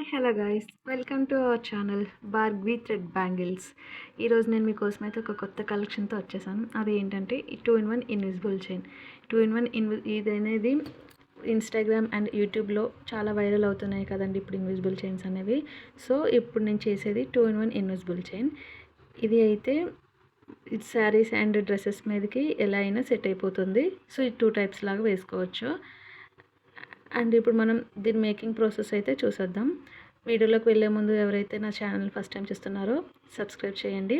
Hi hello guys, welcome to our channel Bhargavi thread bangles. ఈరోజు నేను మీకోసం అయితే ఒక కొత్త కలెక్షన్తో వచ్చేసాను. అది ఏంటంటే ఈ 2-in-1 ఇన్విజిబుల్ చైన్. 2-in-1 ఇది అనేది ఇన్స్టాగ్రామ్ అండ్ యూట్యూబ్లో చాలా వైరల్ అవుతున్నాయి కదండి ఇప్పుడు ఇన్విజిబుల్ చైన్స్ అనేవి. సో ఇప్పుడు నేను చేసేది 2-in-1 ఇన్విజిబుల్ చైన్. ఇది అయితే ఇది శారీస్ అండ్ డ్రెస్సెస్ మీదకి ఎలా అయినా సెట్ అయిపోతుంది. సో ఇది 2 టైప్స్ లాగా వేసుకోవచ్చు. అండ్ ఇప్పుడు మనం దీని మేకింగ్ ప్రాసెస్ అయితే చూసేద్దాం. వీడియోలోకి వెళ్ళే ముందు ఎవరైతే నా ఛానల్ ఫస్ట్ టైం చూస్తున్నారో సబ్స్క్రైబ్ చేయండి,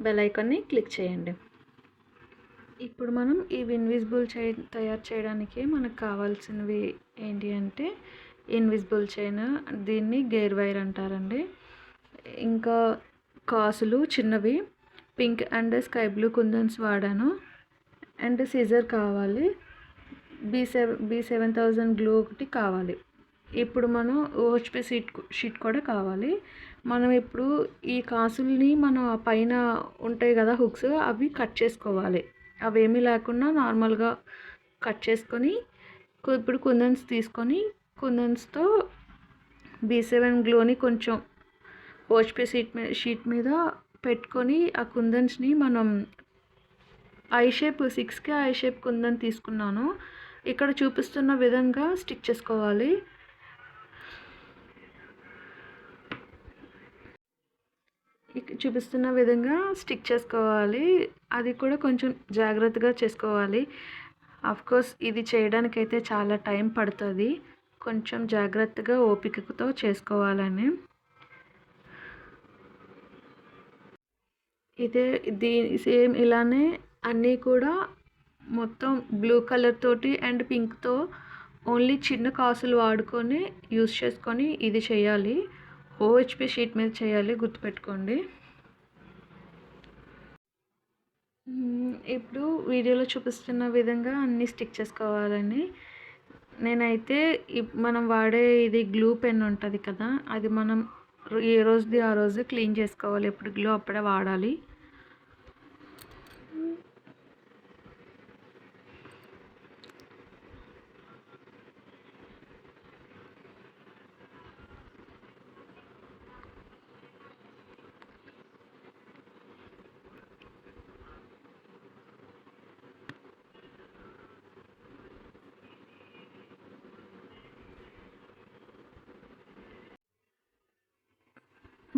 బెల్ ఐకాన్ని క్లిక్ చేయండి. ఇప్పుడు మనం ఈ ఇన్విజిబుల్ చైన్ తయారు చేయడానికి మనకు కావాల్సినవి ఏంటి అంటే ఇన్విజిబుల్ చైన్, దీన్ని గేర్ వైర్ అంటారండి. ఇంకా కాసులు చిన్నవి, pink and sky blue kundans వాడాను. అండ్ సిజర్ కావాలి, B7000 గ్లూ ఒకటి కావాలి. ఇప్పుడు మనం OHP షీట్ కూడా కావాలి. మనం ఇప్పుడు ఈ కాసుల్ని మనం పైన ఉంటాయి కదా హుక్స్, అవి కట్ చేసుకోవాలి. అవేమీ లేకుండా నార్మల్గా కట్ చేసుకొని ఇప్పుడు కుందన్స్ తీసుకొని కుందన్స్తో B7 గ్లూని కొంచెం OHP షీట్ మీద పెట్టుకొని ఆ కుందన్స్ని మనం ఐ షేప్ 6కి ఐ షేప్ కుందన్ తీసుకున్నాను. ఇక్కడ చూపిస్తున్న విధంగా స్టిక్ చేసుకోవాలి. చూపిస్తున్న విధంగా స్టిక్ చేసుకోవాలి. అది కూడా కొంచెం జాగ్రత్తగా చేసుకోవాలి. కోర్స్ ఇది చేయడానికైతే చాలా టైం పడుతుంది. కొంచెం జాగ్రత్తగా ఓపికతో చేసుకోవాలని. సేమ్ ఇలానే అన్నీ కూడా మొత్తం బ్లూ కలర్ తోటి అండ్ పింక్తో ఓన్లీ చిన్న కాసులు వాడుకొని యూస్ చేసుకొని ఇది చేయాలి. OHP షీట్ మీద చేయాలి, గుర్తుపెట్టుకోండి. ఇప్పుడు వీడియోలో చూపిస్తున్న విధంగా అన్నీ స్టిక్ చేసుకోవాలని. నేనైతే మనం వాడే ఇది గ్లూ పెన్ ఉంటుంది కదా, అది మనం ఏ రోజుది ఆ రోజు క్లీన్ చేసుకోవాలి. ఎప్పుడు గ్లూ అప్పుడే వాడాలి.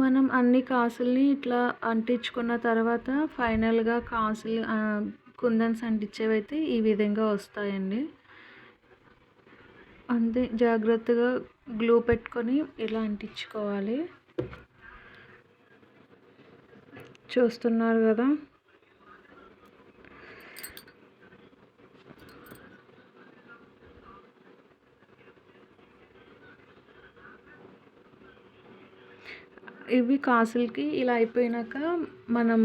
మనం అన్ని కాసుల్ని ఇట్లా అంటించుకున్న తర్వాత ఫైనల్గా కాసులు కుందన్స్ అంటించేవైతే ఈ విధంగా వస్తాయండి. అంతే, జాగ్రత్తగా గ్లూ పెట్టుకొని ఇలా అంటించుకోవాలి. చూస్తున్నారు కదా, ఇవి కాసులకి ఇలా అయిపోయినాక మనం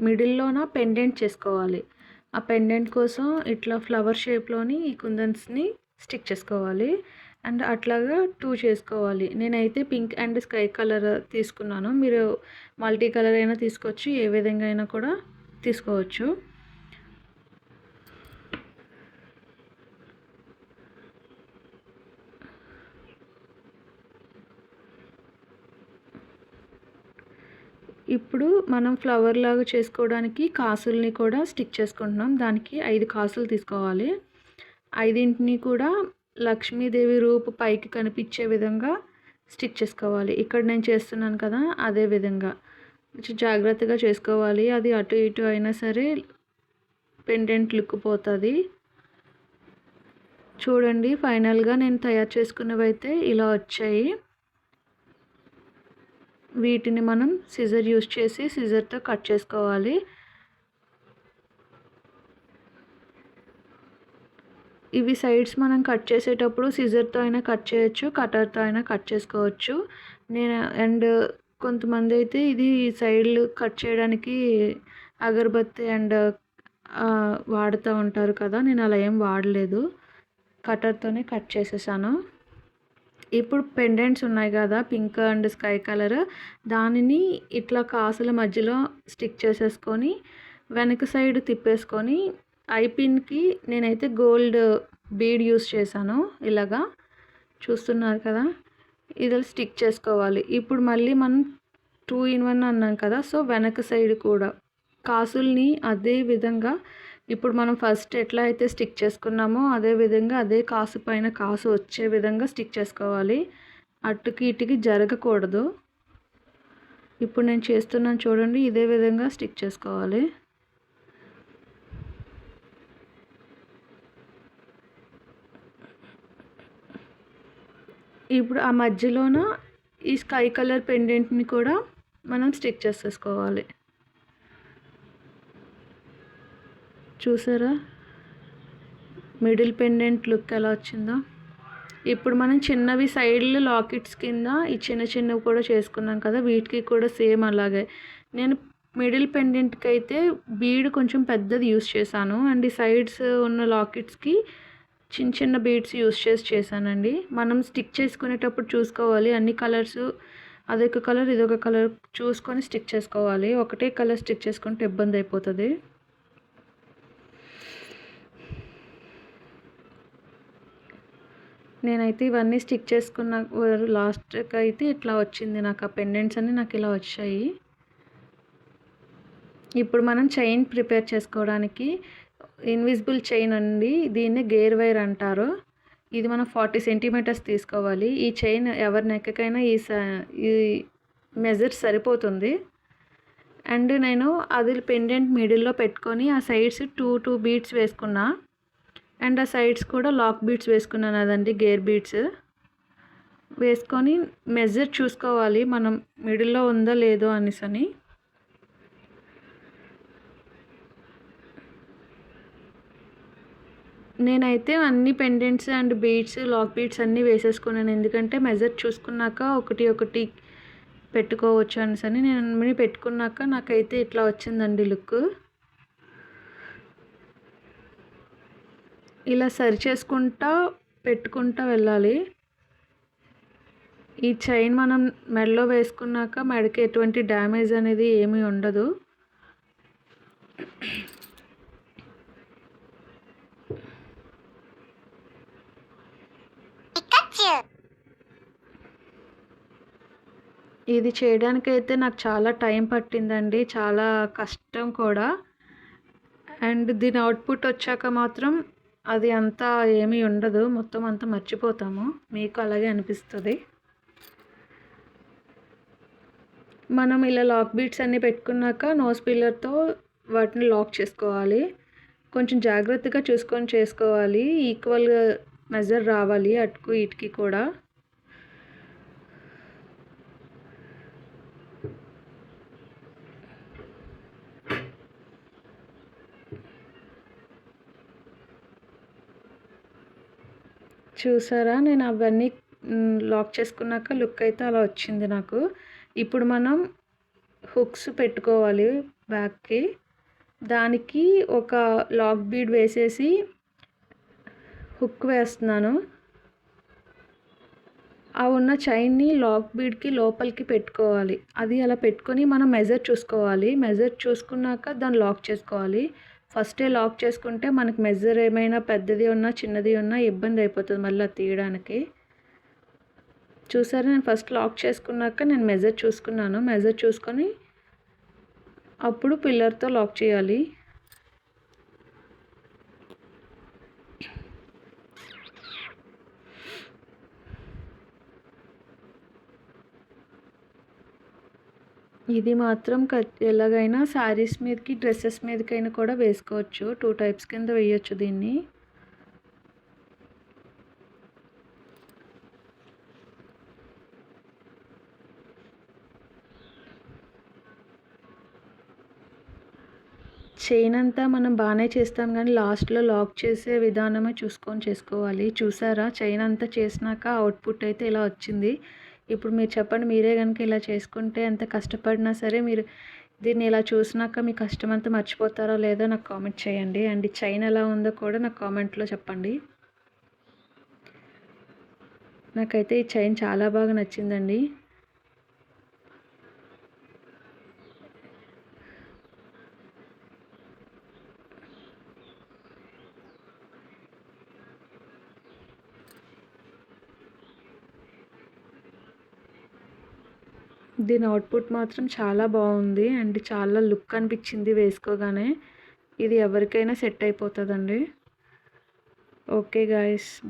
మిడిల్లోన పెండెంట్ చేసుకోవాలి. ఆ పెండెంట్ కోసం ఇట్లా ఫ్లవర్ షేప్లోని ఈ కుందన్స్ని స్టిక్ చేసుకోవాలి. అండ్ అట్లాగా 2 చేసుకోవాలి. నేనైతే పింక్ అండ్ స్కై కలర్ తీసుకున్నాను. మీరు మల్టీ కలర్ అయినా తీసుకోవచ్చు, ఏ విధంగా అయినా కూడా తీసుకోవచ్చు. ఇప్పుడు మనం ఫ్లవర్ లాగా చేసుకోవడానికి కాసుల్ని కూడా స్టిక్ చేసుకుంటున్నాం. దానికి 5 కాసులు తీసుకోవాలి. 5ని కూడా లక్ష్మీదేవి రూపు పైకి కనిపించే విధంగా స్టిక్ చేసుకోవాలి. ఇక్కడ నేను చేస్తున్నాను కదా, అదే విధంగా జాగ్రత్తగా చేసుకోవాలి. అది అటు ఇటు అయినా సరే పెండెంట్ లుక్ పోతుంది. చూడండి, ఫైనల్గా నేను తయారు చేసుకున్నవి అయితే ఇలా వచ్చాయి. వీటిని మనం సిజర్ యూస్ చేసి సిజర్తో కట్ చేసుకోవాలి. ఇవి సైడ్స్ మనం కట్ చేసేటప్పుడు సిజర్తో అయినా కట్ చేయొచ్చు, కటర్తో అయినా కట్ చేసుకోవచ్చు. అండ్ కొంతమంది అయితే ఇది సైడ్లు కట్ చేయడానికి అగరబత్తి అండ్ వాడుతూ ఉంటారు కదా, నేను అలా ఏం వాడలేదు, కటర్తోనే కట్ చేసేసాను. ఇప్పుడు పెండెంట్స్ ఉన్నాయి కదా పింక్ అండ్ స్కై కలర్, దానిని ఇట్లా కాసుల మధ్యలో స్టిక్ చేసేసుకొని వెనక సైడ్ తిప్పేసుకొని ఐపిన్కి నేనైతే గోల్డ్ బీడ్ యూస్ చేశాను ఇలాగా. చూస్తున్నారు కదా, ఇది స్టిక్ చేసుకోవాలి. ఇప్పుడు మళ్ళీ మనం 2 in 1 అన్నాం కదా, సో వెనక సైడ్ కూడా కాసుల్ని అదే విధంగా ఇప్పుడు మనం ఫస్ట్ ఎట్లా అయితే స్టిక్ చేసుకున్నామో అదే విధంగా అదే కాసు పైన కాసు వచ్చే విధంగా స్టిక్ చేసుకోవాలి. అటుకి ఇటుకి జరగకూడదు. ఇప్పుడు నేను చేస్తున్నాను చూడండి, ఇదే విధంగా స్టిక్ చేసుకోవాలి. ఇప్పుడు ఆ మధ్యలోన ఈ స్కై కలర్ పెండెంట్ని కూడా మనం స్టిక్ చేసేసుకోవాలి. చూసారా మిడిల్ పెండెంట్ లుక్ ఎలా వచ్చిందో. ఇప్పుడు మనం చిన్నవి సైడ్లో లాకెట్స్ కింద ఈ చిన్న చిన్నవి కూడా చేసుకున్నాం కదా, వీటికి కూడా సేమ్ అలాగే నేను మిడిల్ పెండెంట్కి అయితే బీడ్ కొంచెం పెద్దది యూస్ చేశాను, అండ్ ఈ సైడ్స్ ఉన్న లాకెట్స్కి చిన్న చిన్న బీడ్స్ యూస్ చేశానండి. మనం స్టిక్ చేసుకునేటప్పుడు చూసుకోవాలి, అన్ని కలర్స్ అదొక కలర్ ఇదొక కలర్ చూసుకొని స్టిక్ చేసుకోవాలి. ఒకటే కలర్ స్టిక్ చేసుకుంటే ఇబ్బంది అయిపోతుంది. నేనైతే ఇవన్నీ స్టిక్ చేసుకున్న లాస్ట్కి అయితే ఇట్లా వచ్చింది నాకు, ఆ పెండెంట్స్ అన్నీ నాకు ఇలా వచ్చాయి. ఇప్పుడు మనం చైన్ ప్రిపేర్ చేసుకోవడానికి ఇన్విజిబుల్ చైన్ అండి, దీన్ని గేర్ వైర్ అంటారు. ఇది మనం 40 సెంటీమీటర్స్ తీసుకోవాలి. ఈ చైన్ ఎవరి నెక్కకైనా ఈ మెజర్ సరిపోతుంది. అండ్ నేను అది పెండెంట్ మిడిల్లో పెట్టుకొని ఆ సైడ్స్ 2 బీడ్స్ వేసుకున్నా, అండ్ ఆ సైడ్స్ కూడా లాక్ బీడ్స్ వేసుకున్నాను, అదండి గేర్ బీడ్స్ వేసుకొని మెజర్ చూసుకోవాలి మనం మిడిల్లో ఉందో లేదో అనేసని. నేనైతే అన్ని pendants and beads lock beads అన్నీ వేసేసుకున్నాను, ఎందుకంటే మెజర్ చూసుకున్నాక ఒకటి ఒకటి పెట్టుకోవచ్చు అనేసని నేను అన్నీ పెట్టుకున్నాక నాకైతే ఇట్లా వచ్చిందండి లుక్. ఇలా సరి చేసుకుంటా పెట్టుకుంటా వెళ్ళాలి. ఈ చైన్ మనం మెడలో వేసుకున్నాక మెడకి ఎటువంటి డ్యామేజ్ అనేది ఏమీ ఉండదు. ఇది చేయడానికైతే నాకు చాలా టైం పట్టిందండి, చాలా కష్టం కూడా. అండ్ దీని అవుట్పుట్ వచ్చాక మాత్రం అది అంతా ఏమీ ఉండదు, మొత్తం అంతా మర్చిపోతాము, మీకు అలాగే అనిపిస్తుంది. మనం ఇలా లాక్ బీడ్స్ అన్నీ పెట్టుకున్నాక నోస్ పిల్లర్తో వాటిని లాక్ చేసుకోవాలి. కొంచెం జాగ్రత్తగా చూసుకొని చేసుకోవాలి, ఈక్వల్ మెజర్ రావాలి అటుకు ఇటుకి కూడా. చూసారా, నేను అవన్నీ లాక్ చేసుకున్నాక లుక్ అయితే అలా వచ్చింది నాకు. ఇప్పుడు మనం హుక్స్ పెట్టుకోవాలి బ్యాక్కి, దానికి ఒక లాక్ బీడ్ వేసేసి హుక్ వేస్తున్నాను. ఆ ఉన్న చైన్ని లాక్ బీడ్కి లోపలికి పెట్టుకోవాలి. అది అలా పెట్టుకొని మనం మెజర్ చూసుకోవాలి, మెజర్ చూసుకున్నాక దాన్ని లాక్ చేసుకోవాలి. ఫస్టే లాక్ చేసుకుంటే మనకి మెజర్ ఏమైనా పెద్దది ఉన్నా చిన్నది ఉన్నా ఇబ్బంది అయిపోతుంది మళ్ళీ తీయడానికి. చూసారా, నేను ఫస్ట్ లాక్ చేసుకున్నాక నేను మెజర్ చూసుకున్నాను, మెజర్ చూసుకొని అప్పుడు పిల్లర్తో లాక్ చేయాలి. ఇది మాత్రం ఎలాగైనా శారీస్ మీదకి డ్రెస్సెస్ మీదకైనా కూడా వేసుకోవచ్చు, 2 టైప్స్ కింద వేయచ్చు దీన్ని. చైన్ అంతా మనం బాగానే చేస్తాం కానీ లాస్ట్లో లాక్ చేసే విధానమే చూసుకొని చేసుకోవాలి. చూసారా, చైన్ అంతా చేసినాక అవుట్పుట్ అయితే ఇలా వచ్చింది. ఇప్పుడు మీరు చెప్పండి, మీరే కనుక ఇలా చేసుకుంటే ఎంత కష్టపడినా సరే మీరు దీన్ని ఇలా చూసినాక మీ కష్టం అంతా మర్చిపోతారో లేదో నాకు కామెంట్ చేయండి. అండ్ ఈ చైన్ ఎలా ఉందో కూడా నాకు కామెంట్లో చెప్పండి. నాకైతే ఈ చైన్ చాలా బాగా నచ్చిందండి. దీని అవుట్పుట్ మాత్రం చాలా బాగుంది అండ్ చాలా లుక్ అనిపించింది వేసుకోగానే. ఇది ఎవరికైనా సెట్ అయిపోతుందండి. Okay guys.